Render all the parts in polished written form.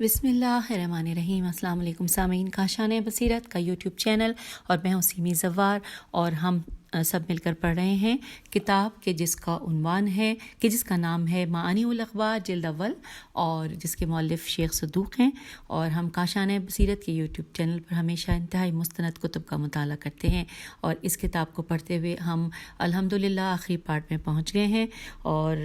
بسم اللہ الرحمن الرحیم۔ السلام علیکم سامعین، کاشان بصیرت کا یوٹیوب چینل، اور میں ہوں سیمی زوار، اور ہم سب مل کر پڑھ رہے ہیں کتاب کے جس کا عنوان ہے کہ جس کا نام ہے معانی الاخبار جلد اول، اور جس کے مؤلف شیخ صدوق ہیں۔ اور ہم کاشان بصیرت کے یوٹیوب چینل پر ہمیشہ انتہائی مستند کتب کا مطالعہ کرتے ہیں، اور اس کتاب کو پڑھتے ہوئے ہم الحمدللہ آخری پارٹ میں پہنچ گئے ہیں، اور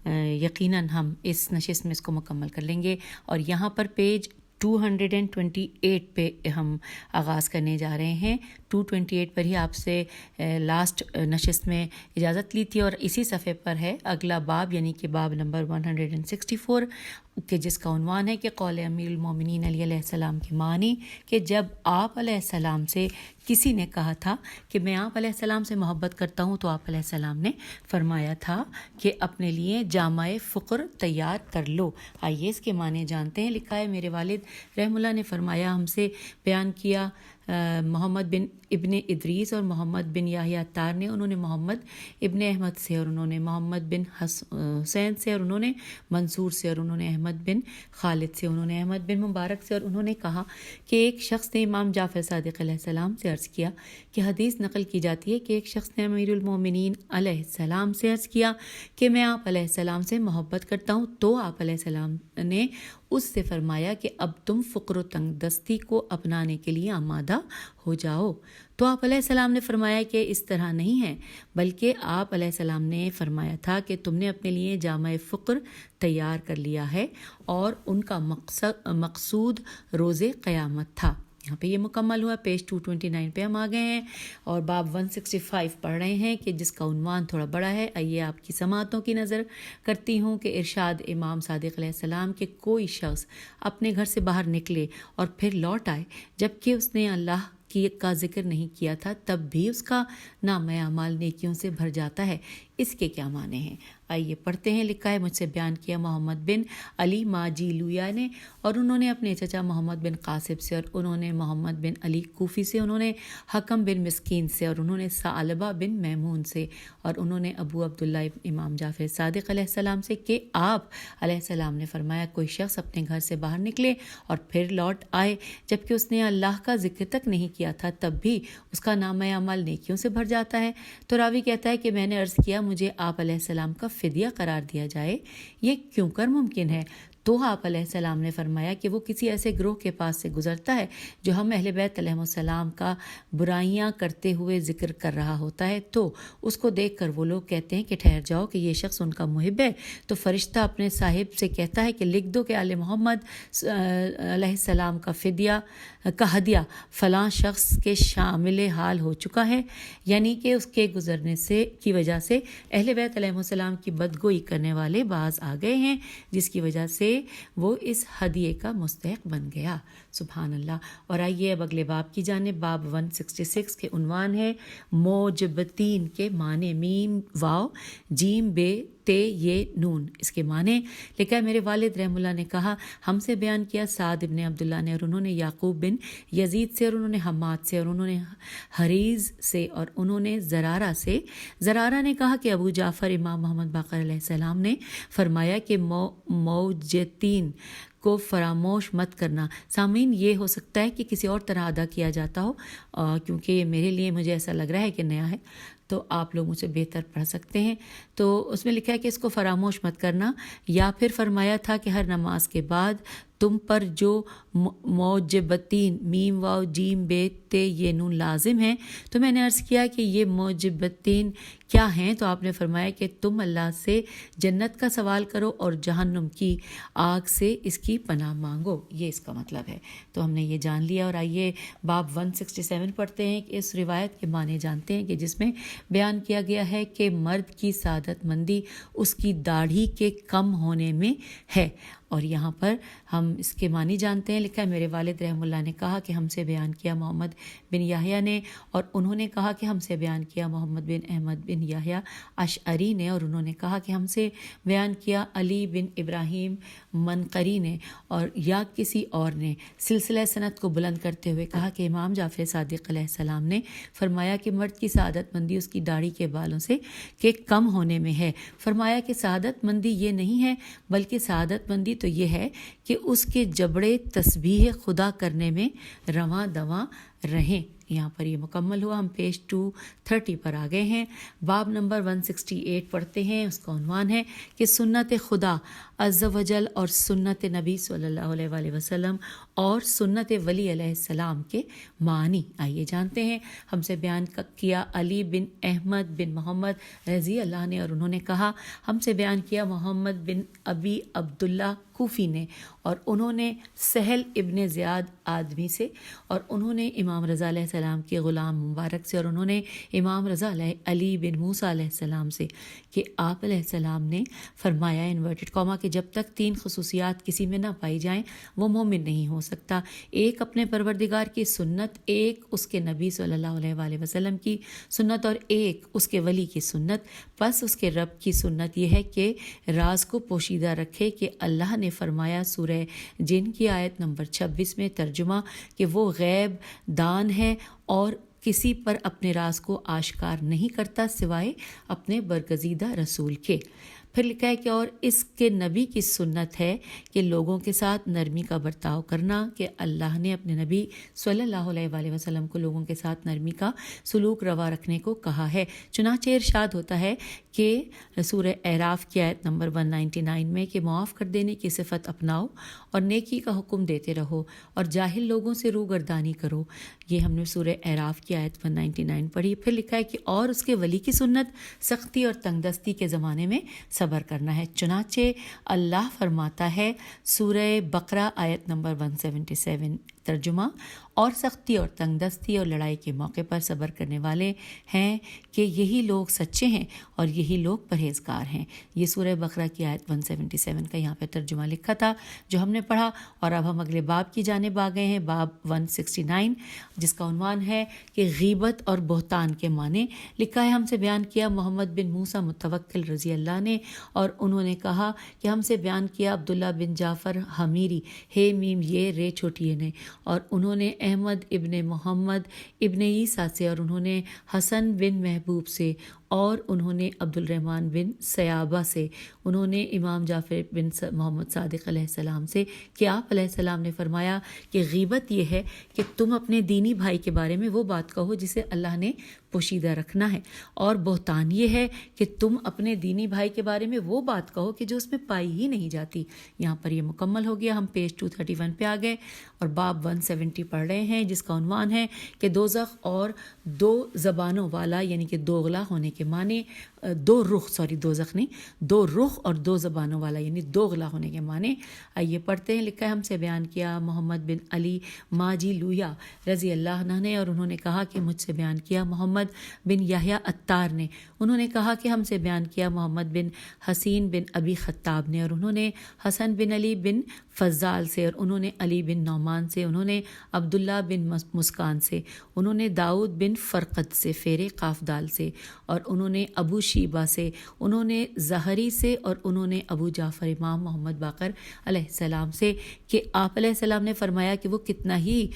یقیناً ہم اس نشست میں اس کو مکمل کر لیں گے۔ اور یہاں پر پیج 228 پہ ہم آغاز کرنے جا رہے ہیں۔ 228 پر ہی آپ سے لاسٹ نشست میں اجازت لی تھی، اور اسی صفحے پر ہے اگلا باب، یعنی کہ باب نمبر 164 کہ جس کا عنوان ہے کہ قول امیر المومنین علی علیہ السلام کے معنی، کہ جب آپ علیہ السلام سے کسی نے کہا تھا کہ میں آپ علیہ السلام سے محبت کرتا ہوں، تو آپ علیہ السلام نے فرمایا تھا کہ اپنے لیے جامع فقر تیار کر لو۔ آئیے اس کے معنی جانتے ہیں۔ لکھا ہے میرے والد رحم اللہ نے فرمایا، ہم سے بیان کیا محمد بن ابن ادریس اور محمد بن یحییٰ تار نے، انہوں نے محمد ابن احمد سے، اور انہوں نے محمد بن حسین سے، اور انہوں نے منصور سے، اور انہوں نے احمد بن خالد سے، انہوں نے احمد بن مبارک سے، اور انہوں نے کہا کہ ایک شخص نے امام جعفر صادق علیہ السلام سے عرض کیا کہ حدیث نقل کی جاتی ہے کہ ایک شخص نے امیر المومنین علیہ السلام سے عرض کیا کہ میں آپ علیہ السلام سے محبت کرتا ہوں، تو آپ علیہ السلام نے اس سے فرمایا کہ اب تم فقر و تنگ دستی کو اپنانے کے لیے آمادہ ہو جاؤ۔ تو آپ علیہ السلام نے فرمایا کہ اس طرح نہیں ہے، بلکہ آپ علیہ السلام نے فرمایا تھا کہ تم نے اپنے لیے جامع فقر تیار کر لیا ہے، اور ان کا مقصود روز قیامت تھا۔ یہاں پہ یہ مکمل ہوا۔ پیج 229 پہ ہم آ گئے ہیں، اور باب 165 پڑھ رہے ہیں کہ جس کا عنوان تھوڑا بڑا ہے۔ آئیے آپ کی سماعتوں کی نظر کرتی ہوں کہ ارشاد امام صادق علیہ السلام کہ کوئی شخص اپنے گھر سے باہر نکلے اور پھر لوٹ آئے جبکہ اس نے اللہ کا ذکر نہیں کیا تھا، تب بھی اس کا نامہ اعمال نیکیوں سے بھر جاتا ہے۔ اس کے کیا معنی ہیں؟ آئیے پڑھتے ہیں۔ لکھا ہے مجھ سے بیان کیا محمد بن علی ماجی لویا نے، اور انہوں نے اپنے چچا محمد بن قاسب سے، اور انہوں نے محمد بن علی کوفی سے، انہوں نے حکم بن مسکین سے، اور انہوں نے ثعلبہ بن میمون سے، اور انہوں نے ابو عبداللہ امام جعفر صادق علیہ السلام سے کہ آپ علیہ السلام نے فرمایا کوئی شخص اپنے گھر سے باہر نکلے اور پھر لوٹ آئے جبکہ اس نے اللہ کا ذکر تک نہیں کیا تھا، تب بھی اس کا نامہ اعمال نیکیوں سے بھر جاتا ہے۔ تو راوی کہتا ہے کہ میں نے عرض کیا مجھے آپ علیہ السلام کا فدیہ قرار دیا جائے، یہ کیوں کر ممکن ہے؟ تو آپ علیہ السلام نے فرمایا کہ وہ کسی ایسے گروہ کے پاس سے گزرتا ہے جو ہم اہل بیت علیہ السلام کا برائیاں کرتے ہوئے ذکر کر رہا ہوتا ہے، تو اس کو دیکھ کر وہ لوگ کہتے ہیں کہ ٹھہر جاؤ کہ یہ شخص ان کا محب ہے۔ تو فرشتہ اپنے صاحب سے کہتا ہے کہ لکھ دو کہ آل محمد علیہ السلام کا ہدیہ فلاں شخص کے شامل حال ہو چکا ہے، یعنی کہ اس کے گزرنے کی وجہ سے اہل بیت علیہ السلام کی بدگوئی کرنے والے باز آ گئے ہیں، جس کی وجہ سے وہ اس ہدیے کا مستحق بن گیا۔ سبحان اللہ۔ اور آئیے اب اگلے باب کی جانب۔ باب 166 کے عنوان ہے موجبتین کے معنی، میم واو جیم بے تے یہ نون، اس کے معنی۔ لکھا ہے میرے والد رحم اللہ نے کہا ہم سے بیان کیا سعد ابن عبداللہ نے، اور انہوں نے یعقوب بن یزید سے، اور انہوں نے حماد سے، اور انہوں نے حریز سے، اور انہوں نے زرارہ سے۔ زرارہ نے کہا کہ ابو جعفر امام محمد باقر علیہ السلام نے فرمایا کہ موجتین کو فراموش مت کرنا۔ سامعین یہ ہو سکتا ہے کہ کسی اور طرح ادا کیا جاتا ہو، کیونکہ یہ میرے لیے مجھے ایسا لگ رہا ہے کہ نیا ہے، تو آپ لوگ مجھے بہتر پڑھ سکتے ہیں۔ تو اس میں لکھا ہے کہ اس کو فراموش مت کرنا، یا پھر فرمایا تھا کہ ہر نماز کے بعد تم پر جو موجبتین میم واو جیم بے تے یہ نون لازم ہیں۔ تو میں نے عرض کیا کہ یہ موجبتین کیا ہیں؟ تو آپ نے فرمایا کہ تم اللہ سے جنت کا سوال کرو اور جہنم کی آگ سے اس کی پناہ مانگو، یہ اس کا مطلب ہے۔ تو ہم نے یہ جان لیا، اور آئیے باب 167 پڑھتے ہیں کہ اس روایت کے معنی جانتے ہیں کہ جس میں بیان کیا گیا ہے کہ مرد کی سعادت مندی اس کی داڑھی کے کم ہونے میں ہے، اور یہاں پر ہم اس کے معنی جانتے ہیں۔ لکھا ہے میرے والد رحم اللہ نے کہا کہ ہم سے بیان کیا محمد بن یحییٰ نے، اور انہوں نے کہا کہ ہم سے بیان کیا محمد بن احمد بن یحییٰ اشعری نے، اور انہوں نے کہا کہ ہم سے بیان کیا علی بن ابراہیم منقری نے، اور یا کسی اور نے سلسلہ سند کو بلند کرتے ہوئے کہا کہ امام جعفر صادق علیہ السلام نے فرمایا کہ مرد کی سعادت مندی اس کی داڑھی کے بالوں سے کے کم ہونے میں ہے۔ فرمایا کہ سعادت مندی یہ نہیں ہے، بلکہ سعادت مندی خوبی تو یہ ہے کہ اس کے جبڑے تسبیح خدا کرنے میں رواں دواں رہیں۔ یہاں پر یہ مکمل ہوا، ہم پیج 230 پر آ گئے ہیں۔ باب نمبر 168 پڑھتے ہیں، اس کا عنوان ہے کہ سنت خدا عز و جل اور سنت نبی صلی اللہ علیہ وآلہ وسلم اور سنت ولی علیہ السلام کے معنی۔ آئیے جانتے ہیں۔ ہم سے بیان کیا علی بن احمد بن محمد رضی اللہ نے، اور انہوں نے کہا ہم سے بیان کیا محمد بن ابی عبداللہ کوفی نے، اور انہوں نے سہل ابن زیاد آدمی سے، اور انہوں نے امام رضا علیہ السلام کے غلام مبارک سے، اور انہوں نے امام رضا علی بن موسیٰ علیہ السلام سے کہ آپ علیہ السلام نے فرمایا انورٹڈ کاما کہ جب تک 3 خصوصیات کسی میں نہ پائی جائیں وہ مومن نہیں ہو سکتا۔ ایک اپنے پروردگار کی سنت، ایک اس کے نبی صلی اللہ علیہ وآلہ وسلم کی سنت، اور ایک اس کے ولی کی سنت۔ پس اس کے رب کی سنت یہ ہے کہ راز کو پوشیدہ رکھے کہ اللہ نے فرمایا سورہ جن کی آیت نمبر 26 میں ترجمہ کہ وہ غیب دان ہے اور کسی پر اپنے راز کو آشکار نہیں کرتا سوائے اپنے برگزیدہ رسول کے۔ پھر لکھا ہے کہ اور اس کے نبی کی سنت ہے کہ لوگوں کے ساتھ نرمی کا برتاؤ کرنا، کہ اللہ نے اپنے نبی صلی اللہ علیہ وآلہ وسلم کو لوگوں کے ساتھ نرمی کا سلوک روا رکھنے کو کہا ہے۔ چنانچہ ارشاد ہوتا ہے کہ سورہ اعراف کی آیت نمبر 199 میں کہ معاف کر دینے کی صفت اپناؤ اور نیکی کا حکم دیتے رہو اور جاہل لوگوں سے روگردانی کرو۔ یہ ہم نے سورہ اعراف کی آیت 199 پڑھی۔ پھر لکھا ہے کہ اور اس کے ولی کی سنت سختی اور تنگ دستی کے زمانے میں صبر کرنا ہے۔ چنانچہ اللہ فرماتا ہے سورہ بقرہ آیت نمبر 177 ترجمہ، اور سختی اور تنگ دستی اور لڑائی کے موقع پر صبر کرنے والے ہیں کہ یہی لوگ سچے ہیں اور یہی لوگ پرہیزگار ہیں۔ یہ سورہ بقرہ کی آیت 177 کا یہاں پہ ترجمہ لکھا تھا جو ہم نے پڑھا، اور اب ہم اگلے باب کی جانب آ گئے ہیں، باب 169 جس کا عنوان ہے کہ غیبت اور بہتان کے معنی۔ لکھا ہے ہم سے بیان کیا محمد بن موسیٰ متوکل رضی اللہ نے، اور انہوں نے کہا کہ ہم سے بیان کیا عبداللہ بن جعفر حمیری ہے میم یہ رے چھوٹی نے، اور انہوں نے احمد ابن محمد ابن عیسیٰ سے، اور انہوں نے حسن بن محبوب سے، اور انہوں نے عبد الرحمن بن سیابہ سے، انہوں نے امام جعفر بن محمد صادق علیہ السلام سے کہ آپ علیہ السلام نے فرمایا کہ غیبت یہ ہے کہ تم اپنے دینی بھائی کے بارے میں وہ بات کہو جسے اللہ نے پوشیدہ رکھنا ہے، اور بہتان یہ ہے کہ تم اپنے دینی بھائی کے بارے میں وہ بات کہو کہ جو اس میں پائی ہی نہیں جاتی۔ یہاں پر یہ مکمل ہو گیا، ہم پیج 231 پہ آ گئے اور باب 170 پڑھ رہے ہیں جس کا عنوان ہے کہ دوزخ اور 2 زبانوں والا، یعنی کہ دوغلا ہونے کے معنی، 2 رخ اور 2 زبانوں والا یعنی دوغلا ہونے کے معنی۔ آئیے پڑھتے ہیں۔ لکھا ہے ہم سے بیان کیا محمد بن علی ماجی لویا رضی اللہ عنہ نے، اور انہوں نے کہا کہ مجھ سے بیان کیا محمد بن یحییٰ عطار نے، انہوں نے کہا کہ ہم سے بیان کیا محمد بن حسین بن ابی خطاب نے، اور انہوں نے حسن بن علی بن فضال سے، اور انہوں نے علی بن نعمان سے، انہوں نے عبداللہ بن مسکان سے، انہوں نے داؤد بن فرقد سے فیر قاف دال سے، اور انہوں نے ابو شیبہ سے، انہوں نے زہری سے، اور انہوں نے ابو جعفر امام محمد باقر علیہ السلام سے کہ آپ علیہ السلام نے فرمایا کہ وہ کتنا ہی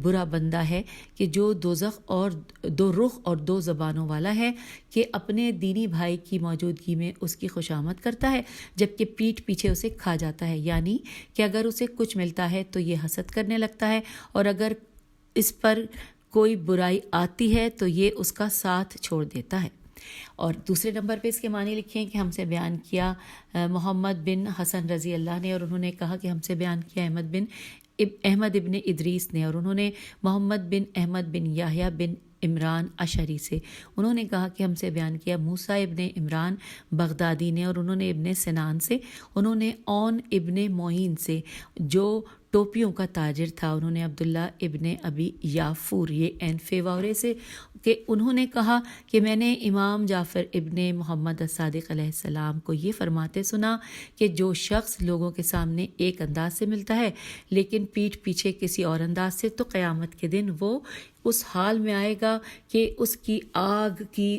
برا بندہ ہے کہ جو دوزخ اور 2 رخ اور 2 زبانوں والا ہے، کہ اپنے دینی بھائی کی موجودگی میں اس کی خوشامد کرتا ہے جبکہ پیٹھ پیچھے اسے کھا جاتا ہے، یعنی کہ اگر اسے کچھ ملتا ہے تو یہ حسد کرنے لگتا ہے، اور اگر اس پر کوئی برائی آتی ہے تو یہ اس کا ساتھ چھوڑ دیتا ہے۔ اور دوسرے نمبر پہ اس کے معنی لکھیں کہ ہم سے بیان کیا محمد بن حسن رضی اللہ نے، اور انہوں نے کہا کہ ہم سے بیان کیا احمد ابن ادریس نے، اور انہوں نے محمد بن احمد بن یحییٰ بن عمران اشعری سے، انہوں نے کہا کہ ہم سے بیان کیا موسیٰ ابن عمران بغدادی نے، اور انہوں نے ابن سنان سے، انہوں نے اون ابن معین سے جو ٹوپیوں کا تاجر تھا، انہوں نے عبداللہ ابن ابی یافور یہ اینفے واورے سے کہ انہوں نے کہا کہ میں نے امام جعفر ابن محمد الصادق علیہ السلام کو یہ فرماتے سنا کہ جو شخص لوگوں کے سامنے ایک انداز سے ملتا ہے لیکن پیٹھ پیچھے کسی اور انداز سے، تو قیامت کے دن وہ اس حال میں آئے گا کہ اس کی آگ کی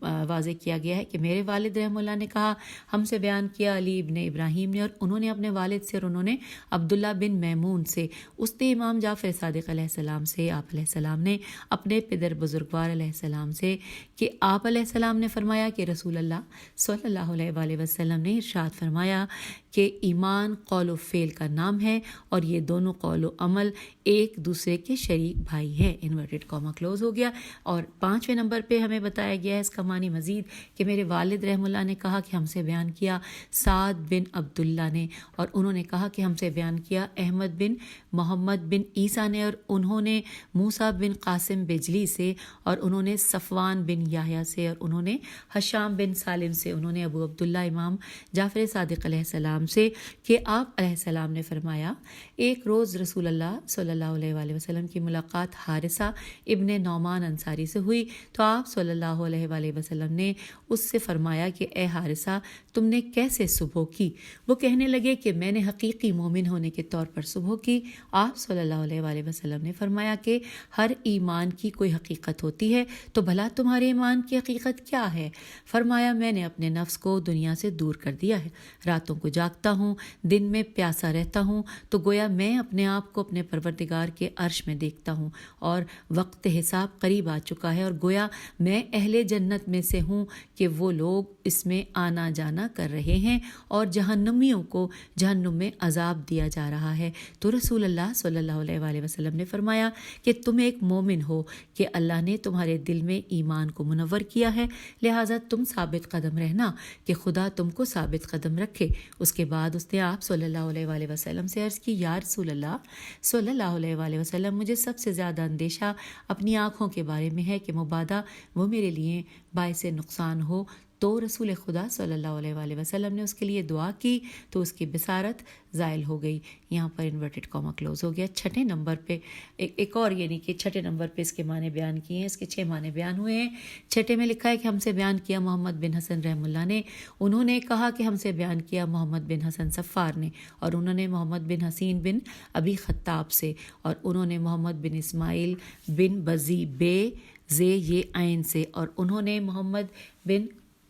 واضح کیا گیا ہے کہ میرے والد رحمہ اللہ نے کہا، ہم سے بیان کیا علی ابن ابراہیم نے، اور انہوں نے اپنے والد سے اور انہوں نے عبداللہ بن میمون سے، اس نے امام جعفر صادق علیہ السلام سے، آپ علیہ السلام نے اپنے پدر بزرگوار علیہ السلام سے کہ آپ علیہ السلام نے فرمایا کہ رسول اللہ صلی اللہ علیہ وآلہ وسلم نے ارشاد فرمایا کہ ایمان قول و فعل کا نام ہے، اور یہ دونوں قول و عمل ایک دوسرے کے شریک بھائی ہیں۔ انورٹڈ کاما کلوز ہو گیا۔ اور 5ویں نمبر پہ ہمیں بتایا گیا ہے اس کا معنی مزید کہ میرے والد رحمہ اللہ نے کہا کہ ہم سے بیان کیا سعد بن عبداللہ نے، اور انہوں نے کہا کہ ہم سے بیان کیا احمد بن محمد بن عیسیٰ نے، اور انہوں نے موسیٰ بن قاسم بجلی سے، اور انہوں نے صفوان بن یحییٰ سے، اور انہوں نے حشام بن سالم سے، انہوں نے ابو عبداللہ امام جعفر صادق علیہ السلام سے کہ آپ علیہ السلام نے فرمایا ایک روز رسول اللہ صلی اللہ علیہ وآلہ وسلم کی ملاقات حارثہ ابن نعمان انصاری سے ہوئی، تو آپ صلی اللہ علیہ وآلہ وسلم نے اس سے فرمایا کہ اے حارثہ تم نے کیسے صبح کی؟ وہ کہنے لگے کہ میں نے حقیقی مومن ہونے کے طور پر صبح کی۔ آپ صلی اللہ علیہ وآلہ وسلم نے فرمایا کہ ہر ایمان کی کوئی حقیقت ہوتی ہے، تو بھلا تمہارے ایمان کی حقیقت کیا ہے؟ فرمایا میں نے اپنے نفس کو دنیا سے دور کر دیا ہے، راتوں کو جاگتا ہوں، دن میں پیاسا رہتا ہوں، تو گویا میں اپنے آپ کو اپنے پروردگار کے عرش میں دیکھتا ہوں، اور وقت حساب قریب آ چکا ہے، اور گویا میں اہل جنت میں سے ہوں کہ وہ لوگ اس میں آنا جانا کر رہے ہیں، اور جہنمیوں کو جہنم میں عذاب دیا جا رہا ہے۔ تو رسول اللہ صلی اللہ علیہ وآلہ وسلم نے فرمایا کہ تم ایک مومن ہو کہ اللہ نے تمہارے دل میں ایمان کو منور کیا ہے، لہٰذا تم ثابت قدم رہنا کہ خدا تم کو ثابت قدم رکھے۔ اس کے بعد اس نے آپ صلی اللہ علیہ وآلہ وسلم سے عرض کی، یا رسول اللہ صلی اللہ علیہ وآلہ وسلم، مجھے سب سے زیادہ اندیشہ اپنی آنکھوں کے بارے میں ہے کہ مبادا وہ میرے لیے باعث نقصان ہو۔ تو رسول خدا صلی اللہ علیہ وآلہ وسلم نے اس کے لیے دعا کی تو اس کی بصارت زائل ہو گئی۔ یہاں پر انورٹڈ کاما کلوز ہو گیا۔ 6 نمبر پہ ایک اور، یعنی کہ 6 نمبر پہ اس کے معنی بیان کیے ہیں، اس کے 6 معنی بیان ہوئے ہیں۔ 6 میں لکھا ہے کہ ہم سے بیان کیا محمد بن حسن رحم اللہ نے، انہوں نے کہا کہ ہم سے بیان کیا محمد بن حسن صفار نے، اور انہوں نے محمد بن حسین بن ابی خطاب سے، اور انہوں نے محمد بن اسماعیل بن بزی بے زے یہ عین سے، اور انہوں نے محمد بن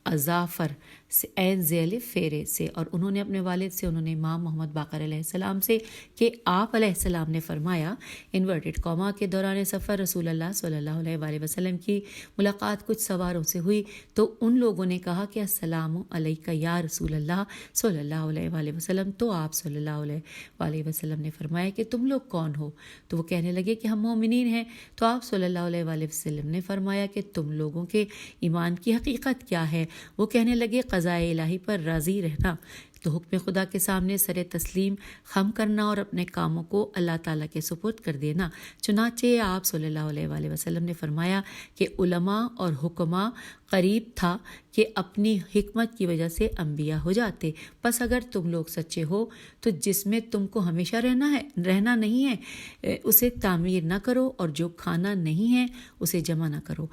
اظافر سے عین ذیل فیرے سے، اور انہوں نے اپنے والد سے، انہوں نے امام محمد باقر علیہ السلام سے کہ آپ علیہ السلام نے فرمایا انورٹڈ کاما کے دوران سفر رسول اللہ صلی اللہ علیہ وآلہ وسلم کی ملاقات کچھ سواروں سے ہوئی، تو ان لوگوں نے کہا کہ السلام علیکہ یا رسول اللہ صلی اللہ علیہ وآلہ وسلم، تو آپ صلی اللہ علیہ وآلہ وسلم نے فرمایا کہ تم لوگ کون ہو؟ تو وہ کہنے لگے کہ ہم مومنین ہیں۔ تو آپ صلی اللہ علیہ وآلہ وسلم نے فرمایا کہ تم لوگوں کے ایمان کی حقیقت کیا ہے؟ وہ کہنے لگے قضاء الہی پر راضی رہنا، تو حکم خدا کے سامنے سر تسلیم خم کرنا اور اپنے کاموں کو اللہ تعالیٰ کے سپرد کر دینا۔ چنانچہ آپ صلی اللہ علیہ وآلہ وسلم نے فرمایا کہ علماء اور حکماں قریب تھا کہ اپنی حکمت کی وجہ سے انبیاء ہو جاتے، پس اگر تم لوگ سچے ہو تو جس میں تم کو ہمیشہ رہنا نہیں ہے اسے تعمیر نہ کرو، اور جو کھانا نہیں ہے اسے جمع نہ کرو،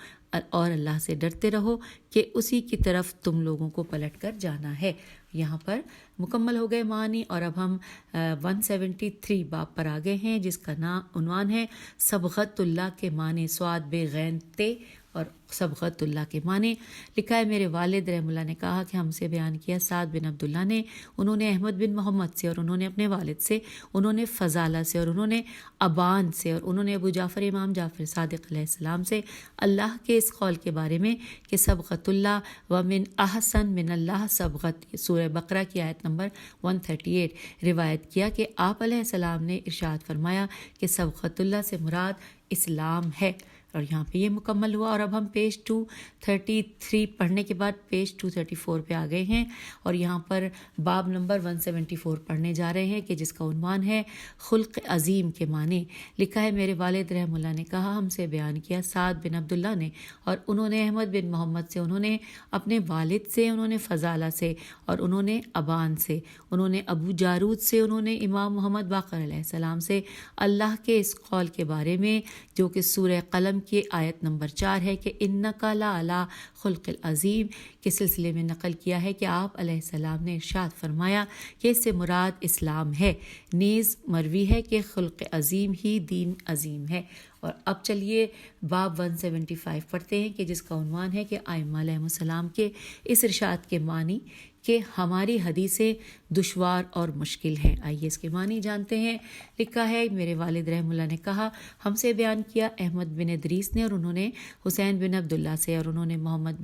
اور اللہ سے ڈرتے رہو کہ اسی کی طرف تم لوگوں کو پلٹ کر جانا ہے۔ یہاں پر مکمل ہو گئے معنی، اور اب ہم 173 باب پر آ گئے ہیں، جس کا عنوان ہے صبغت اللہ کے معنی، سواد بے غین تے اور صبغت اللہ کے معنی۔ لکھا ہے میرے والد رحم اللہ نے کہا کہ ہم سے بیان کیا سعد بن عبداللہ نے، انہوں نے احمد بن محمد سے، اور انہوں نے اپنے والد سے، انہوں نے فضالہ سے، اور انہوں نے ابان سے، اور انہوں نے ابو جعفر امام جعفر صادق علیہ السلام سے اللہ کے اس قول کے بارے میں کہ صبغت اللہ ومن احسن من اللہ صبغت، سورہ بقرہ کی آیت نمبر 138 روایت کیا کہ آپ علیہ السلام نے ارشاد فرمایا کہ صبغت اللہ سے مراد اسلام ہے۔ اور یہاں پہ یہ مکمل ہوا، اور اب ہم پیج 233 پڑھنے کے بعد پیج 234 پہ آ گئے ہیں، اور یہاں پر باب نمبر 174 پڑھنے جا رہے ہیں کہ جس کا عنوان ہے خلق عظیم کے معنی۔ لکھا ہے میرے والد رحم اللہ نے کہا ہم سے بیان کیا سعد بن عبداللہ نے، اور انہوں نے احمد بن محمد سے، انہوں نے اپنے والد سے، انہوں نے فضالہ سے، اور انہوں نے ابان سے، انہوں نے ابو جارود سے، انہوں نے امام محمد باقر علیہ السلام سے اللہ کے اس قول کے بارے میں جو کہ سورہ قلم القلم کی آیت نمبر 4 ہے کہ انکا لعلی خلق العظیم کے سلسلے میں نقل کیا ہے کہ آپ علیہ السلام نے ارشاد فرمایا کہ اس سے مراد اسلام ہے، نیز مروی ہے کہ خلق عظیم ہی دین عظیم ہے۔ اور اب چلیے باب 175 پڑھتے ہیں کہ جس کا عنوان ہے کہ ائمہ علیہ السلام کے اس ارشاد کے معنی کہ ہماری حدیثیں دشوار اور مشکل ہیں۔ آئیے اس کے معنی جانتے ہیں۔ لکھا ہے میرے والد رحمہ اللہ نے کہا ہم سے بیان کیا احمد بن ادریس نے، اور انہوں نے حسین بن عبداللہ سے، اور انہوں نے محمد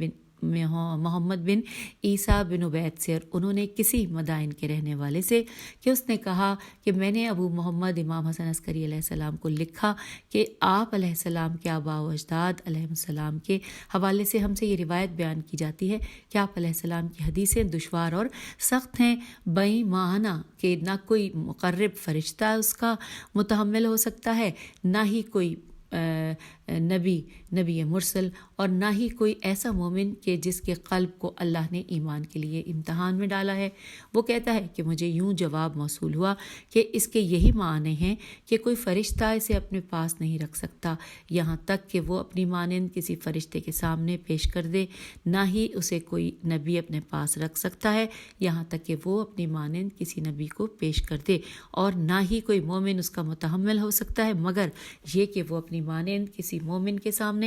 بن عیسیٰ بن عبید سے، اور انہوں نے کسی مدائن کے رہنے والے سے کہ اس نے کہا کہ میں نے ابو محمد امام حسن عسکری علیہ السلام کو لکھا کہ آپ علیہ السلام کے آباء و اجداد علیہ السلام کے حوالے سے ہم سے یہ روایت بیان کی جاتی ہے کہ آپ علیہ السلام کی حدیثیں دشوار اور سخت ہیں، بئی معنی کہ نہ کوئی مقرب فرشتہ اس کا متحمل ہو سکتا ہے، نہ ہی کوئی نبی مرسل، اور نہ ہی کوئی ایسا مومن کہ جس کے قلب کو اللہ نے ایمان کے لیے امتحان میں ڈالا ہے۔ وہ کہتا ہے کہ مجھے یوں جواب موصول ہوا کہ اس کے یہی معنی ہیں کہ کوئی فرشتہ اسے اپنے پاس نہیں رکھ سکتا یہاں تک کہ وہ اپنی مانند کسی فرشتے کے سامنے پیش کر دے، نہ ہی اسے کوئی نبی اپنے پاس رکھ سکتا ہے یہاں تک کہ وہ اپنی مانند کسی نبی کو پیش کر دے، اور نہ ہی کوئی مومن اس کا متحمل ہو سکتا ہے مگر یہ کہ وہ اپنی مانند کسی مومن کے سامنے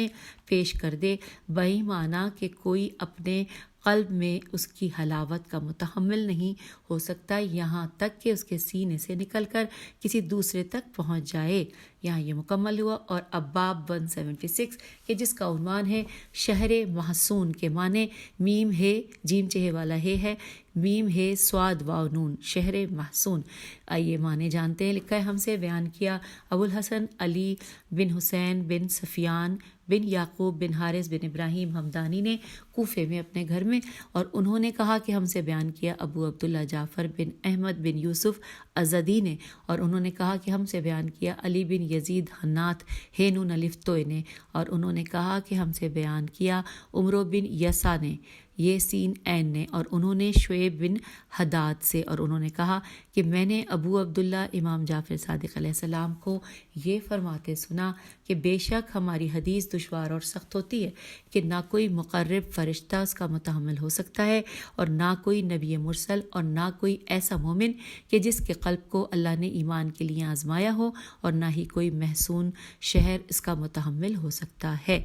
پیش کر دے، بہی معنی کہ کوئی اپنے قلب میں اس کی حلاوت کا متحمل نہیں ہو سکتا یہاں تک کہ اس کے سینے سے نکل کر کسی دوسرے تک پہنچ جائے۔ یہاں یہ مکمل ہوا۔ اور اب باب 176 کہ جس کا عنوان ہے شہر محسون کے معنی میم ہے جیم چہے والا ہے میم ہے سواد واو نون، شہر محسون۔ آئیے معنی جانتے ہیں۔ لکھا ہے ہم سے بیان کیا ابو الحسن علی بن حسین بن سفیان بن یعقوب بن حارث بن ابراہیم ہمدانی نے کوفے میں اپنے گھر میں، اور انہوں نے کہا کہ ہم سے بیان کیا ابو عبداللہ جعفر بن احمد بن یوسف ازدی نے، اور انہوں نے کہا کہ ہم سے بیان کیا علی بن یزید حنات ہینون الفتوئے نے، اور انہوں نے کہا کہ ہم سے بیان کیا عمرو بن یسا نے، یہ سین عین نے، اور انہوں نے شعیب بن حداد سے، اور انہوں نے کہا کہ میں نے ابو عبداللہ امام جعفر صادق علیہ السلام کو یہ فرماتے سنا کہ بے شک ہماری حدیث دشوار اور سخت ہوتی ہے کہ نہ کوئی مقرب فرشتہ اس کا متحمل ہو سکتا ہے، اور نہ کوئی نبی مرسل، اور نہ کوئی ایسا مومن کہ جس کے قلب کو اللہ نے ایمان کے لیے آزمایا ہو، اور نہ ہی کوئی محسون شہر اس کا متحمل ہو سکتا ہے۔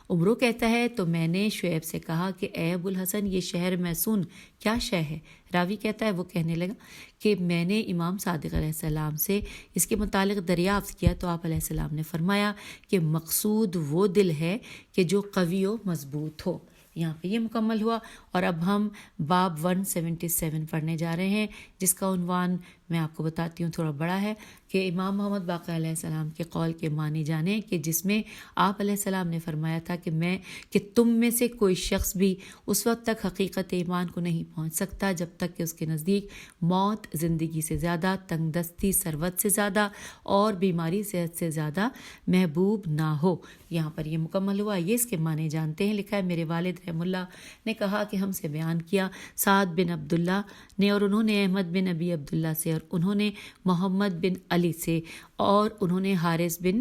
عمرو کہتا ہے تو میں نے شعیب سے کہا کہ اے ابو الحسن یہ شہر محسون کیا شے ہے؟ راوی کہتا ہے وہ کہنے لگا کہ میں نے امام صادق علیہ السلام سے اس کے متعلق دریافت کیا تو آپ علیہ السلام نے فرمایا کہ مقصود وہ دل ہے کہ جو قوی و مضبوط ہو۔ یہاں پہ یہ مکمل ہوا۔ اور اب ہم باب 177 پڑھنے جا رہے ہیں جس کا عنوان میں آپ کو بتاتی ہوں تھوڑا بڑا ہے کہ امام محمد باقر علیہ السلام کے قول کے معنی جانیں کہ جس میں آپ علیہ السلام نے فرمایا تھا کہ تم میں سے کوئی شخص بھی اس وقت تک حقیقت ایمان کو نہیں پہنچ سکتا جب تک کہ اس کے نزدیک موت زندگی سے زیادہ، تنگ دستی ثروت سے زیادہ، اور بیماری صحت سے زیادہ محبوب نہ ہو۔ یہاں پر یہ مکمل ہوا۔ یہ اس کے معنی جانتے ہیں۔ لکھا ہے میرے والد رحم اللہ نے کہا کہ ہم سے بیان کیا سعد بن عبداللہ نے، اور انہوں نے احمد بن ابی عبداللہ سے، اور انہوں نے محمد بن علی سے، اور انہوں نے حارث بن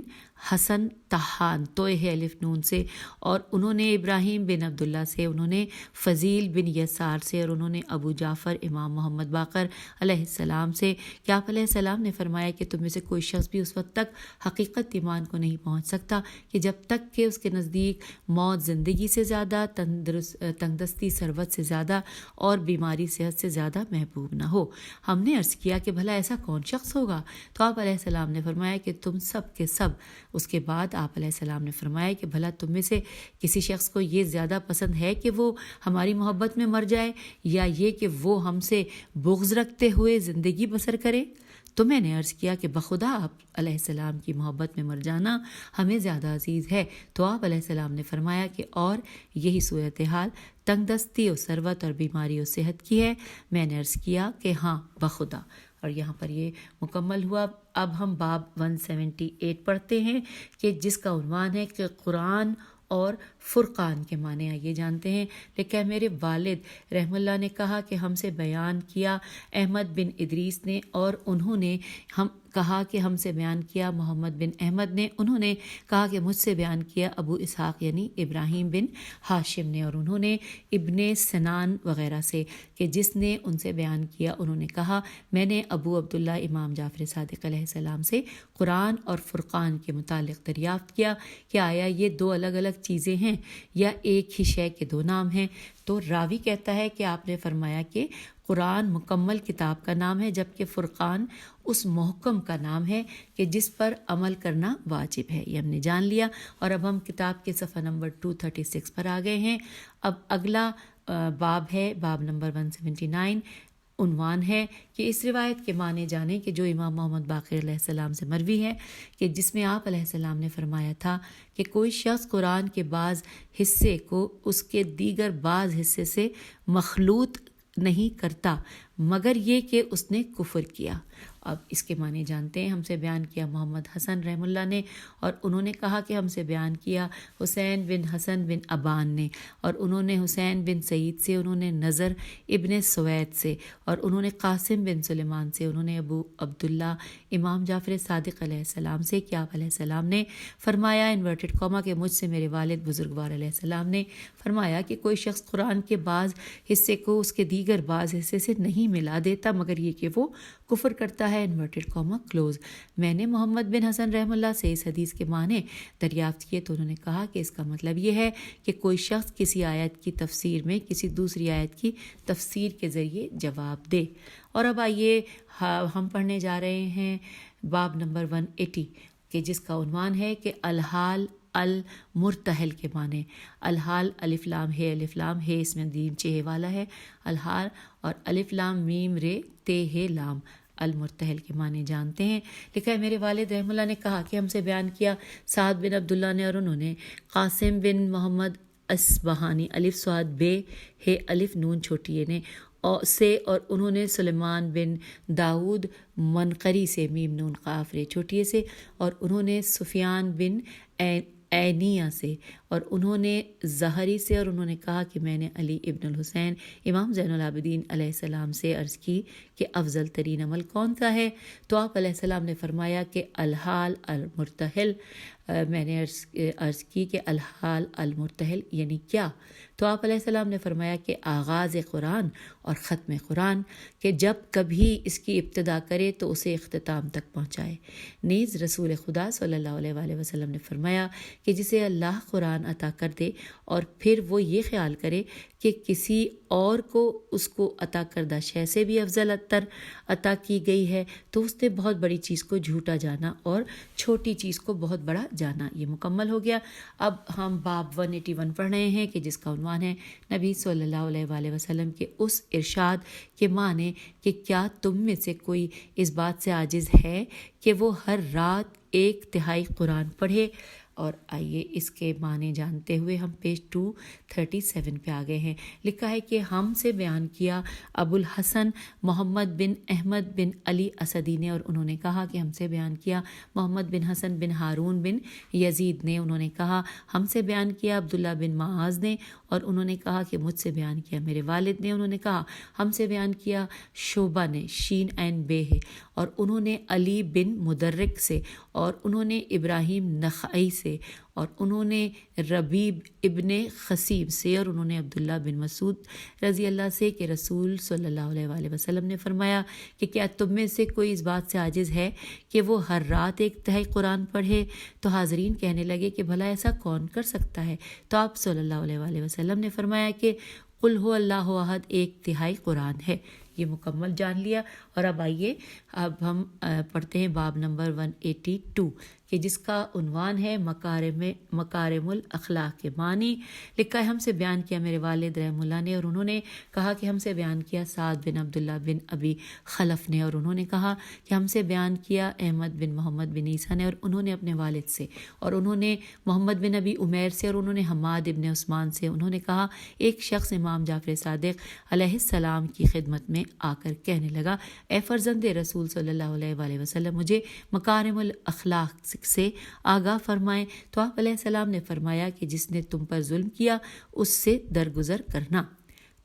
حسن طحان توئے الف نون سے، اور انہوں نے ابراہیم بن عبداللہ سے، انہوں نے فضیل بن یسار سے، اور انہوں نے ابو جعفر امام محمد باقر علیہ السلام سے کہ آپ علیہ السلام نے فرمایا کہ تم میں سے کوئی شخص بھی اس وقت تک حقیقت ایمان کو نہیں پہنچ سکتا کہ جب تک کہ اس کے نزدیک موت زندگی سے زیادہ، تنگ دستی ثروت سے زیادہ، اور بیماری صحت سے زیادہ محبوب نہ ہو۔ ہم نے عرض کیا کہ بھلا ایسا کون شخص ہوگا؟ تو آپ علیہ السلام نے فرمایا کہ تم سب کے سب۔ اس کے بعد آپ علیہ السلام نے فرمایا کہ بھلا تم میں سے کسی شخص کو یہ زیادہ پسند ہے کہ وہ ہماری محبت میں مر جائے، یا یہ کہ وہ ہم سے بغض رکھتے ہوئے زندگی بسر کرے؟ تو میں نے عرض کیا کہ بخدا آپ علیہ السلام کی محبت میں مر جانا ہمیں زیادہ عزیز ہے۔ تو آپ علیہ السلام نے فرمایا کہ اور یہی صورتحال تنگ دستی اور ثروت اور بیماری اور صحت کی ہے؟ میں نے عرض کیا کہ ہاں بخدا۔ اور یہاں پر یہ مکمل ہوا۔ اب ہم باب 178 پڑھتے ہیں کہ جس کا عنوان ہے کہ قرآن اور فرقان کے معنی آئیے جانتے ہیں۔ لیکن میرے والد رحم اللہ نے کہا کہ ہم سے بیان کیا احمد بن ادریس نے، اور انہوں نے کہا کہ ہم سے بیان کیا محمد بن احمد نے، انہوں نے کہا کہ مجھ سے بیان کیا ابو اسحاق یعنی ابراہیم بن ہاشم نے، اور انہوں نے ابن سنان وغیرہ سے کہ جس نے ان سے بیان کیا انہوں نے کہا میں نے ابو عبداللہ امام جعفر صادق علیہ السلام سے قرآن اور فرقان کے متعلق دریافت کیا کہ آیا یہ دو الگ الگ چیزیں ہیں یا ایک ہی شے کے دو نام ہیں؟ تو راوی کہتا ہے کہ آپ نے فرمایا کہ قرآن مکمل کتاب کا نام ہے، جبکہ فرقان اس محکم کا نام ہے کہ جس پر عمل کرنا واجب ہے۔ یہ ہم نے جان لیا، اور اب ہم کتاب کے صفحہ نمبر 236 پر آ گئے ہیں۔ اب اگلا باب ہے، باب نمبر 179، عنوان ہے کہ اس روایت کے معنی جانیں کہ جو امام محمد باقر علیہ السلام سے مروی ہے، کہ جس میں آپ علیہ السلام نے فرمایا تھا کہ کوئی شخص قرآن کے بعض حصے کو اس کے دیگر بعض حصے سے مخلوط نہیں کرتا مگر یہ کہ اس نے کفر کیا۔ اب اس کے معنی جانتے ہیں۔ ہم سے بیان کیا محمد حسن رحم اللہ نے، اور انہوں نے کہا کہ ہم سے بیان کیا حسین بن حسن بن ابان نے، اور انہوں نے حسین بن سعید سے، انہوں نے نظر ابن سوید سے، اور انہوں نے قاسم بن سلیمان سے، انہوں نے ابو عبداللہ امام جعفر صادق علیہ السلام سے کہ آپ علیہ السلام نے فرمایا انورٹڈ کاما کہ مجھ سے میرے والد بزرگوار علیہ السلام نے فرمایا کہ کوئی شخص قرآن کے بعض حصے کو اس کے دیگر بعض حصے سے نہیں ملا دیتا مگر یہ کہ وہ کفر کرتا ہے، انورٹڈ کاما کلوز۔ میں نے محمد بن حسن رحم اللہ سے اس حدیث کے معنی دریافت کیے تو انہوں نے کہا کہ اس کا مطلب یہ ہے کہ کوئی شخص کسی آیت کی تفسیر میں کسی دوسری آیت کی تفسیر کے ذریعے جواب دے۔ اور اب آئیے ہم پڑھنے جا رہے ہیں باب نمبر 180 کہ جس کا عنوان ہے کہ الحال المرتحل کے معنی۔ الحال الف لام ہے، اس میں دین چہ والا ہے الحال، اور الف لام میم رے تے ہے لام۔ المرتحل کے معنی جانتے ہیں۔ لکھا ہے میرے والد رحم اللہ نے کہا کہ ہم سے بیان کیا سعد بن عبداللہ نے، اور انہوں نے قاسم بن محمد اصبہانی الف سواد بے ہے الف نون چھوٹی نے سے، اور انہوں نے سلیمان بن داود منقری سے میم نون قاف رے چھوٹیے سے، اور انہوں نے سفیان بن اینیہ سے، اور انہوں نے زہری سے، اور انہوں نے کہا کہ میں نے علی ابن الحسین امام زین العابدین علیہ السلام سے عرض کی کہ افضل ترین عمل کون سا ہے؟ تو آپ علیہ السلام نے فرمایا کہ الحال المرتحل۔ میں نے عرض کی کہ الحال المرتحل یعنی کیا؟ تو آپ علیہ السلام نے فرمایا کہ آغاز قرآن اور ختم قرآن، کہ جب کبھی اس کی ابتدا کرے تو اسے اختتام تک پہنچائے۔ نیز رسول خدا صلی اللہ علیہ وآلہ وسلم نے فرمایا کہ جسے اللہ قرآن عطا کر دے اور پھر وہ یہ خیال کرے کہ کسی اور کو اس کو عطا کردہ شے سے بھی افضل تر عطا کی گئی ہے تو اس نے بہت بڑی چیز کو جھوٹا جانا اور چھوٹی چیز کو بہت بڑا جانا۔ یہ مکمل ہو گیا۔ اب ہم باب 181 پڑھ رہے ہیں کہ جس کا عنوان ہے نبی صلی اللہ علیہ وآلہ وسلم کے اس ارشاد کے معنی کہ کیا تم میں سے کوئی اس بات سے عاجز ہے کہ وہ ہر رات 1/3 قرآن پڑھے؟ اور آئیے اس کے معنی جانتے ہوئے ہم پیج 237 پہ آ گئے ہیں۔ لکھا ہے کہ ہم سے بیان کیا ابو الحسن محمد بن احمد بن علی اسدی نے، اور انہوں نے کہا کہ ہم سے بیان کیا محمد بن حسن بن ہارون بن یزید نے، انہوں نے کہا ہم سے بیان کیا عبداللہ بن معاذ نے، اور انہوں نے کہا کہ مجھ سے بیان کیا میرے والد نے، انہوں نے کہا ہم سے بیان کیا شعبہ نے، شین عین بے ہے، اور انہوں نے علی بن مدرک سے، اور انہوں نے ابراہیم نخعی سے، اور انہوں نے ربیب ابن خصیب سے، اور انہوں نے عبداللہ بن مسعود رضی اللہ سے کہ رسول صلی اللہ علیہ وآلہ وسلم نے فرمایا کہ کیا تم میں سے کوئی اس بات سے عاجز ہے کہ وہ ہر رات 1/3 قرآن پڑھے؟ تو حاضرین کہنے لگے کہ بھلا ایسا کون کر سکتا ہے؟ تو آپ صلی اللہ علیہ وآلہ وسلم نے فرمایا کہ قل هو اللہ احد 1/3 قرآن ہے۔ یہ مکمل جان لیا۔ اور اب آئیے اب ہم پڑھتے ہیں باب نمبر 182 کہ جس کا عنوان ہے مکارم الاخلاق کے معنی۔ لکھا ہے ہم سے بیان کیا میرے والد رحم اللہ نے، اور انہوں نے کہا کہ ہم سے بیان کیا سعد بن عبداللہ بن ابی خلف نے، اور انہوں نے کہا کہ ہم سے بیان کیا احمد بن محمد بن عیسیٰ نے، اور انہوں نے اپنے والد سے، اور انہوں نے محمد بن ابی عمیر سے، اور انہوں نے حماد ابن عثمان سے، انہوں نے کہا ایک شخص امام جعفر صادق علیہ السلام کی خدمت میں آ کر کہنے لگا اے فرزند رسول صلی اللہ علیہ وآلہ وسلم مجھے مکارم الاخلاق سے آگاہ فرمائیں۔ تو آپ علیہ السلام نے فرمایا کہ جس نے تم پر ظلم کیا اس سے درگزر کرنا،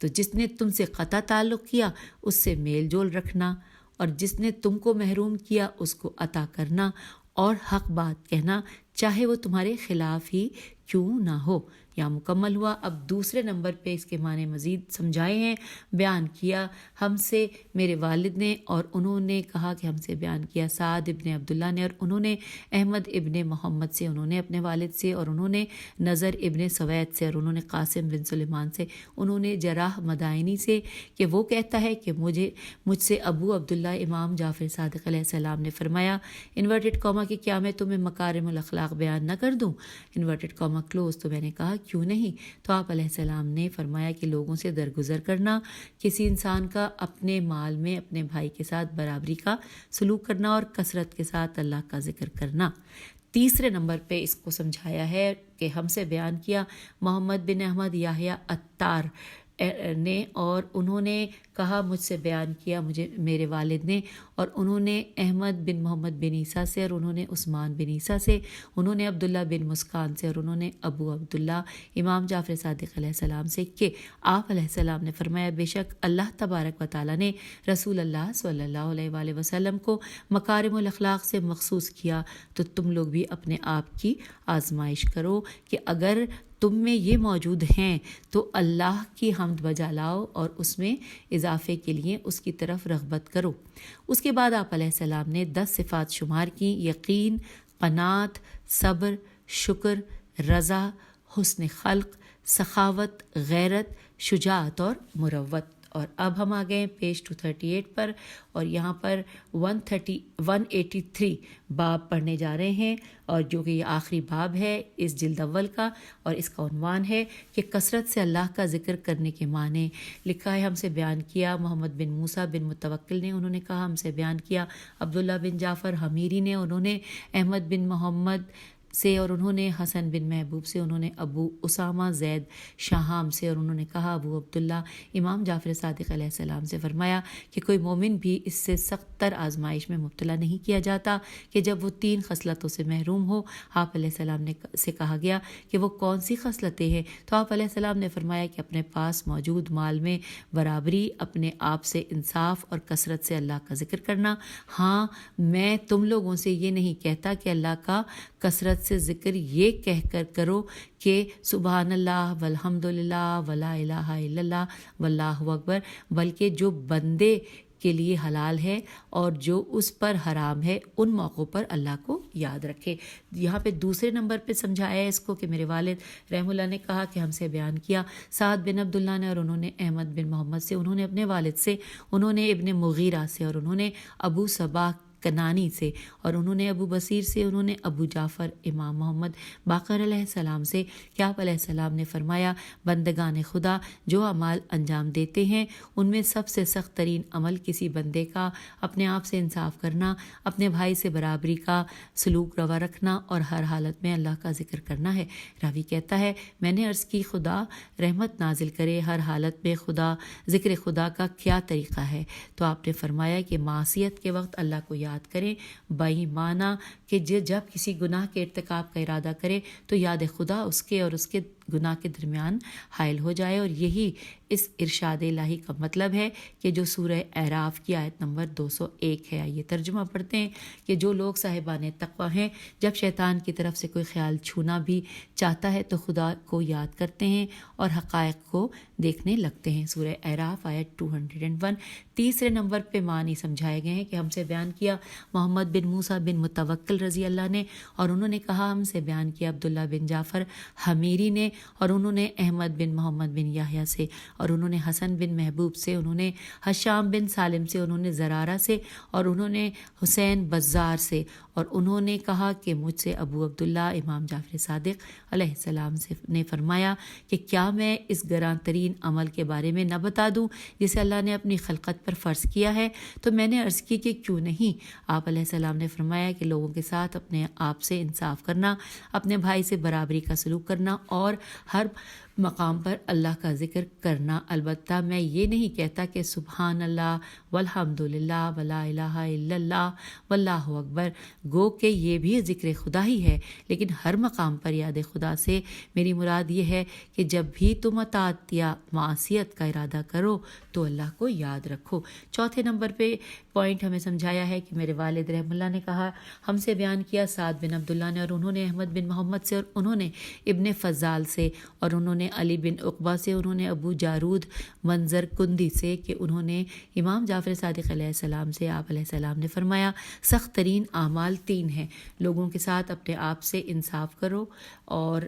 تو جس نے تم سے قطع تعلق کیا اس سے میل جول رکھنا، اور جس نے تم کو محروم کیا اس کو عطا کرنا اور حق بات کہنا چاہے وہ تمہارے خلاف ہی کیوں نہ ہو. یا مکمل ہوا. اب دوسرے نمبر پہ اس کے معنی مزید سمجھائے ہیں. بیان کیا ہم سے میرے والد نے اور انہوں نے کہا کہ ہم سے بیان کیا سعد ابن عبداللہ نے اور انہوں نے احمد ابن محمد سے انہوں نے اپنے والد سے اور انہوں نے نظر ابن سوید سے اور انہوں نے قاسم بن سلیمان سے انہوں نے جراح مدائنی سے کہ وہ کہتا ہے کہ مجھ سے ابو عبداللہ امام جعفر صادق علیہ السلام نے فرمایا انورٹڈ کاما کہ کیا میں تمہیں مکارم الاخلاق بیان نہ کر دوں انورٹڈ کاما کلوز. تو میں نے کہا کیوں نہیں. تو آپ علیہ السلام نے فرمایا کہ لوگوں سے درگزر کرنا, کسی انسان کا اپنے مال میں اپنے بھائی کے ساتھ برابری کا سلوک کرنا اور کثرت کے ساتھ اللہ کا ذکر کرنا. تیسرے نمبر پہ اس کو سمجھایا ہے کہ ہم سے بیان کیا محمد بن احمد یحییٰ عطار نے اور انہوں نے کہا مجھ سے بیان کیا مجھے میرے والد نے اور انہوں نے احمد بن محمد بن عیسیٰ سے اور انہوں نے عثمان بن عیسیٰ سے انہوں نے عبداللہ بن مسکان سے اور انہوں نے ابو عبداللہ امام جعفر صادق علیہ السلام سے کہ آپ علیہ السلام نے فرمایا بے شک اللہ تبارک و تعالیٰ نے رسول اللہ صلی اللہ علیہ وآلہ وسلم کو مکارم الاخلاق سے مخصوص کیا تو تم لوگ بھی اپنے آپ کی آزمائش کرو کہ اگر تم میں یہ موجود ہیں تو اللہ کی حمد بجا لاؤ اور اس میں اضافے کے لیے اس کی طرف رغبت کرو. اس کے بعد آپ علیہ السلام نے 10 صفات شمار کی: یقین، قناعت، صبر، شکر، رضا، حسن خلق، سخاوت، غیرت، شجاعت اور مروت. اور اب ہم آ گئے پیج 238 پر اور یہاں پر 183 باب پڑھنے جا رہے ہیں اور جو کہ یہ آخری باب ہے اس جلد اول کا اور اس کا عنوان ہے کہ کثرت سے اللہ کا ذکر کرنے کے معنی. لکھا ہے ہم سے بیان کیا محمد بن موسیٰ بن متوکل نے انہوں نے کہا ہم سے بیان کیا عبداللہ بن جعفر حمیری نے انہوں نے احمد بن محمد سے اور انہوں نے حسن بن محبوب سے انہوں نے ابو اسامہ زید شاہام سے اور انہوں نے کہا ابو عبداللہ امام جعفر صادق علیہ السلام سے فرمایا کہ کوئی مومن بھی اس سے سخت تر آزمائش میں مبتلا نہیں کیا جاتا کہ جب وہ 3 خصلتوں سے محروم ہو. آپ علیہ السلام نے سے کہا گیا کہ وہ کون سی خصلتیں ہیں تو آپ علیہ السلام نے فرمایا کہ اپنے پاس موجود مال میں برابری، اپنے آپ سے انصاف اور کثرت سے اللہ کا ذکر کرنا. ہاں میں تم لوگوں سے یہ نہیں کہتا کہ اللہ کا کثرت سے ذکر یہ کہہ کر کرو کہ سبحان اللہ والحمد للہ ولا الہ الا اللہ واللہ اکبر، بلکہ جو بندے کے لیے حلال ہے اور جو اس پر حرام ہے ان موقعوں پر اللہ کو یاد رکھے. یہاں پہ دوسرے نمبر پہ سمجھایا ہے اس کو کہ میرے والد رحم اللہ نے کہا کہ ہم سے بیان کیا سعد بن عبداللہ نے اور انہوں نے احمد بن محمد سے انہوں نے اپنے والد سے انہوں نے ابن مغیرہ سے اور انہوں نے ابو صباح کنانی سے اور انہوں نے ابو بصیر سے انہوں نے ابو جعفر امام محمد باقر علیہ السلام سے کہ آپ علیہ السلام نے فرمایا بندگان خدا جو اعمال انجام دیتے ہیں ان میں سب سے سخت ترین عمل کسی بندے کا اپنے آپ سے انصاف کرنا، اپنے بھائی سے برابری کا سلوک روا رکھنا اور ہر حالت میں اللہ کا ذکر کرنا ہے. راوی کہتا ہے میں نے عرض کی خدا رحمت نازل کرے ہر حالت میں ذکر خدا کا کیا طریقہ ہے تو آپ نے فرمایا کہ معصیت کے وقت اللہ کو یاد کریں، بےایمانہ کہ جب کسی گناہ کے ارتکاب کا ارادہ کرے تو یاد خدا اس کے اور اس کے گناہ کے درمیان حائل ہو جائے. اور یہی اس ارشاد الہی کا مطلب ہے کہ جو سورہ اعراف کی آیت نمبر 201 ہے. یہ ترجمہ پڑھتے ہیں کہ جو لوگ صاحبان تقوی ہیں جب شیطان کی طرف سے کوئی خیال چھونا بھی چاہتا ہے تو خدا کو یاد کرتے ہیں اور حقائق کو دیکھنے لگتے ہیں. سورہ اعراف آیت 201. تیسرے نمبر پہ معنی سمجھائے گئے ہیں کہ ہم سے بیان کیا محمد بن موسیٰ بن متوکل رضی اللہ نے اور انہوں نے کہا ہم سے بیان کیا عبداللہ بن جعفر حمیری نے اور انہوں نے احمد بن محمد بن یحییٰ سے اور انہوں نے حسن بن محبوب سے انہوں نے حشام بن سالم سے انہوں نے زرارہ سے اور انہوں نے حسین بزار سے اور انہوں نے کہا کہ مجھ سے ابو عبداللہ امام جعفر صادق علیہ السلام سے نے فرمایا کہ کیا میں اس گراں ترین عمل کے بارے میں نہ بتا دوں جسے اللہ نے اپنی خلقت پر فرض کیا ہے. تو میں نے عرض کی کہ کیوں نہیں. آپ علیہ السلام نے فرمایا کہ لوگوں کے ساتھ اپنے آپ سے انصاف کرنا، اپنے بھائی سے برابری کا سلوک کرنا اور ہر مقام پر اللہ کا ذکر کرنا. البتہ میں یہ نہیں کہتا کہ سبحان اللہ والحمد للہ ولا الہ الا اللہ واللہ اکبر، گو کہ یہ بھی ذکر خدا ہی ہے، لیکن ہر مقام پر یاد خدا سے میری مراد یہ ہے کہ جب بھی تم اطاعت یا معصیت کا ارادہ کرو تو اللہ کو یاد رکھو۔ چوتھے نمبر پہ پوائنٹ ہمیں سمجھایا ہے کہ میرے والد رحم اللہ نے کہا، ہم سے بیان کیا سعد بن عبداللہ نے، اور انہوں نے احمد بن محمد سے، اور انہوں نے ابن فضال سے، اور انہوں نے علی بن عقبہ سے، انہوں نے ابو جارود منظر کندی سے کہ انہوں نے امام جعفر صادق علیہ السلام سے، آپ علیہ السلام نے فرمایا سخت ترین اعمال 3 ہیں، لوگوں کے ساتھ اپنے آپ سے انصاف کرو، اور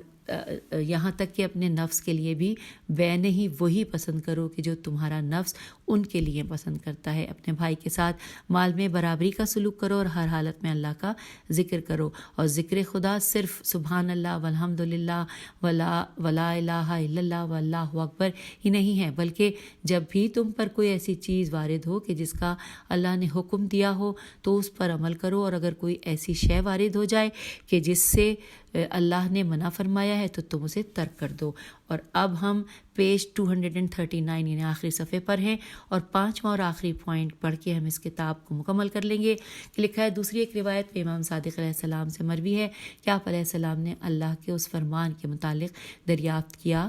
یہاں تک کہ اپنے نفس کے لیے بھی بے نہیں وہی پسند کرو کہ جو تمہارا نفس ان کے لیے پسند کرتا ہے، اپنے بھائی کے ساتھ مال میں برابری کا سلوک کرو، اور ہر حالت میں اللہ کا ذکر کرو، اور ذکر خدا صرف سبحان اللہ والحمد للہ ولا الہ الا اللہ واللہ اکبر ہی نہیں ہے، بلکہ جب بھی تم پر کوئی ایسی چیز وارد ہو کہ جس کا اللہ نے حکم دیا ہو تو اس پر عمل کرو، اور اگر کوئی ایسی شے وارد ہو جائے کہ جس سے اللہ نے منع فرمایا ہے تو تم اسے ترک کر دو۔ اور اب ہم پیج 239 یعنی آخری صفحے پر ہیں، اور 5واں اور آخری پوائنٹ پڑھ کے ہم اس کتاب کو مکمل کر لیں گے کہ لکھا ہے دوسری ایک روایت پہ امام صادق علیہ السلام سے مروی ہے کہ آپ علیہ السلام نے اللہ کے اس فرمان کے متعلق دریافت کیا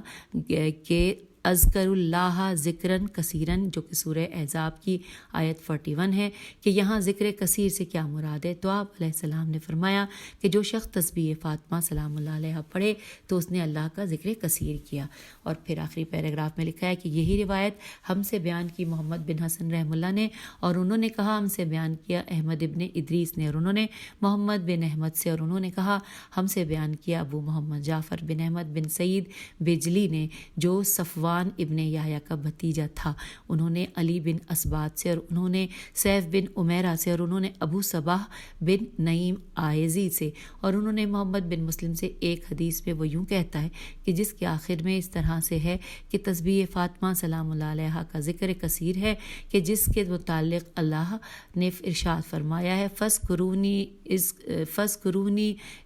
کہ اذکر اللہ ذکراً کثیراً، جو کہ سورہ احزاب کی آیت 41 ہے، کہ یہاں ذکر کثیر سے کیا مراد ہے؟ تو آپ علیہ السلام نے فرمایا کہ جو شخص تسبیح فاطمہ سلام اللہ علیہ پڑھے تو اس نے اللہ کا ذکر کثیر کیا۔ اور پھر آخری پیراگراف میں لکھا ہے کہ یہی روایت ہم سے بیان کی محمد بن حسن رحم اللہ نے، اور انہوں نے کہا ہم سے بیان کیا احمد ابن ادریس نے، اور انہوں نے محمد بن احمد سے، اور انہوں نے کہا ہم سے بیان کیا ابو محمد جعفر بن احمد بن سعید بجلی نے، جو صفوان ابن یحییٰ کا بھتیجا تھا، انہوں نے علی بن اسبات سے، اور انہوں نے سیف بن عمیرہ سے، اور انہوں نے ابو صباح بن نعیم آئزی سے، اور انہوں نے محمد بن مسلم سے۔ ایک حدیث میں وہ یوں کہتا ہے کہ جس کے آخر میں اس طرح سے ہے کہ تسبیح فاطمہ سلام اللہ علیہ کا ذکر کثیر ہے، کہ جس کے متعلق اللہ نے ارشاد فرمایا ہے فَاذْكُرُونِی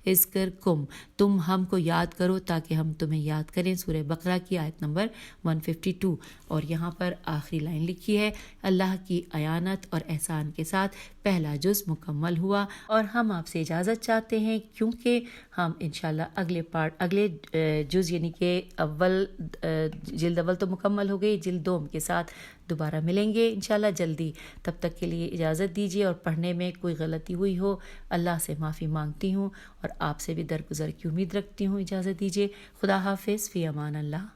اذْکُرکم، تم ہم کو یاد کرو تاکہ ہم تمہیں یاد کریں، سورہ بقرہ کی آیت نمبر 152۔ اور یہاں پر آخری لائن لکھی ہے اللہ کی اعانت اور احسان کے ساتھ پہلا جز مکمل ہوا، اور ہم آپ سے اجازت چاہتے ہیں کیونکہ ہم انشاءاللہ اگلے جز یعنی کہ جلد اول تو مکمل ہو گئی، جلد دوم کے ساتھ دوبارہ ملیں گے انشاءاللہ جلدی۔ تب تک کے لیے اجازت دیجیے، اور پڑھنے میں کوئی غلطی ہوئی ہو اللہ سے معافی مانگتی ہوں، اور آپ سے بھی درگزر کی امید رکھتی ہوں۔ اجازت دیجیے، خدا حافظ، فی امان اللہ۔